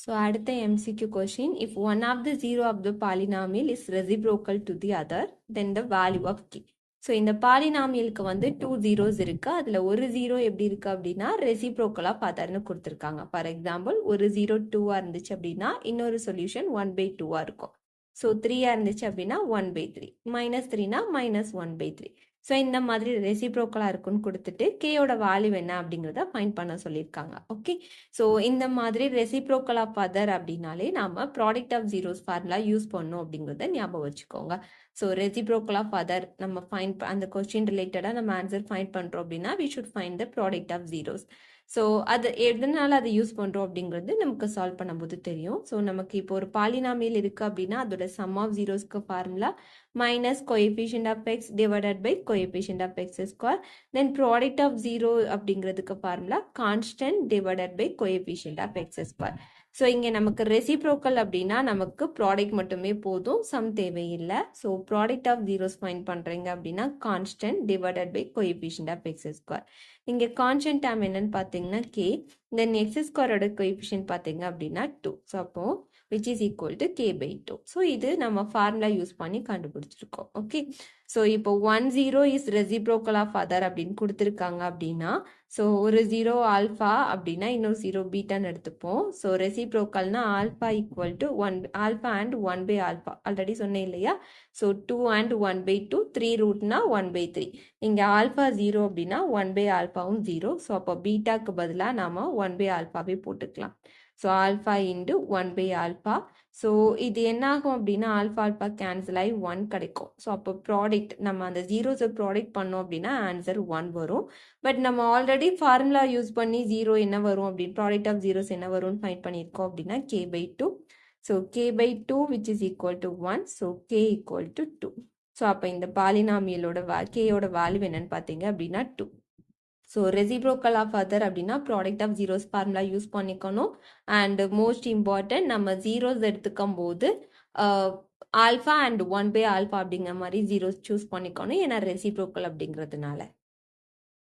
So அடுத்த MCQ question, if one of the zero of the polynomial is reciprocal to the other, then the value of k. So இந்த பாலினாமியலுக்கு வந்து 2 zeros இருக்கு. அதில் ஒரு zero எப்படி இருக்கு அப்படின்னா ரெசிப்ரோக்கலா ஃபாதர்னு கொடுத்துருக்காங்க. ஃபார் எக்ஸாம்பிள் ஒரு ஜீரோ 2-ஆ இருந்துச்சு அப்படின்னா இன்னொரு சொல்யூஷன் 1/2-ஆ இருக்கும். ஸோ 3-ஆ இருந்துச்சு அப்படின்னா 1/3, -3னா -1/3. ஸோ இந்த மாதிரி ரெசிப்ரோக்கலாக இருக்குன்னு கொடுத்துட்டு கேயோட வேல்யூ என்ன அப்படிங்கிறத ஃபைண்ட் பண்ண சொல்லியிருக்காங்க. ஓகே, ஸோ இந்த மாதிரி ரெசிப்ரோக்கல் ஆஃப் அதர் அப்படின்னாலே நாம product of zeros formula use பண்ணோம் அப்படிங்கிறத ஞாபகம் வச்சுக்கோங்க. ஸோ ரெசிப்ரோக்கல் ஆஃப் அதர் நம்ம அந்த கொஸ்டின் ரிலேட்டடாக நம்ம ஆன்சர் ஃபைண்ட் பண்ணுறோம் அப்படின்னா we should find the product of zeros. So அது எதனால அதை யூஸ் பண்ணுறோம் அப்படிங்கிறது நமக்கு சால்வ் பண்ணும்போது தெரியும். ஸோ நமக்கு இப்போ ஒரு பாலினாமியல் இருக்குது அப்படின்னா அதோட சம் ஆஃப் ஜீரோஸ்க்கு formula minus coefficient of x divided by coefficient of x square. Then product of 0 அப்படிங்கிறதுக்கு formula constant divided by coefficient of x square. So இங்கே நமக்கு ரெசிப்ரோக்கல் அப்படின்னா நமக்கு ப்ராடக்ட் மட்டுமே போதும், சம் தேவையில்லை. So product of zeros find பண்ணுறீங்க அப்படின்னா constant divided by coefficient of x square. இங்கே கான்ஸ்டன்ட் டேம் என்னன்னு பார்த்தீங்கன்னா கே, தென் எக்ஸ் ஸ்கொயரோட கோஎஃபிஷியன்ட் பார்த்தீங்க அப்படின்னா 2. ஸோ அப்போ which is equal to k/2. So இது நம்ம ஃபார்முலா யூஸ் பண்ணி கண்டுபிடிச்சிருக்கோம். ஓகே, ஸோ இப்போ 1 0 இஸ் ரெசிப்ரோக்கல் ஆஃப் அதர் அப்படின்னு கொடுத்துருக்காங்க அப்படின்னா ஸோ ஒரு 0 ஆல்ஃபா அப்படின்னா இன்னொரு 0 பீட்டான்னு எடுத்துப்போம். ஸோ ரெசிப்ரோக்கல்னா alpha equal to 1 alpha and 1/ஆல்ஃபா ஆல்ரெடி சொன்னேன் இல்லையா. ஸோ 2 and 1/2, 3 ரூட்னா 1/3. இங்கே ஆல்ஃபா 0 அப்படின்னா 1/ஆல்ஃபாவும் 0. ஸோ அப்போ பீட்டாக்கு பதிலாக நாம 1/ஆல்ஃபாவே போட்டுக்கலாம். ஸோ ஆல்ஃபா இன்டு 1/ஆல்ஃபா. ஸோ இது என்ன ஆகும் அப்படின்னா ஆல்ஃபா ஆல்ஃபா கேன்சல் ஆகி 1 கிடைக்கும். ஸோ அப்போ ப்ராடக்ட் நம்ம அந்த ஜீரோஸை ப்ராடக்ட் பண்ணோம் அப்படின்னா ஆன்சர் 1 வரும். பட் நம்ம ஆல்ரெடி ஃபார்முலா யூஸ் பண்ணி 0 என்ன வரும் அப்படின்னு ப்ராடக்ட் ஆஃப் ஜீரோஸ் என்ன வரும்னு ஃபைண்ட் பண்ணியிருக்கோம் அப்படின்னா k/2. So k/2 which is equal to 1. So k equal to 2. So அப்போ இந்த பாலினாமியலோட கேயோட வேல்யூ என்னன்னு பார்த்தீங்க அப்படின்னா 2. ஸோ ரெசிப்ரோக்கல் ஆஃப் அதர் அப்படின்னா product of zeros formula use பண்ணிக்கணும். அண்ட் மோஸ்ட் இம்பார்ட்டன்ட் நம்ம ஜீரோஸ் எடுத்துக்கும் போது ஆல்ஃபா அண்ட் 1/ஆல்ஃபா அப்படிங்கிற மாதிரி ஜீரோஸ் சூஸ் பண்ணிக்கணும், ஏன்னா ரெசிப்ரோக்கல் அப்படிங்கிறதுனால.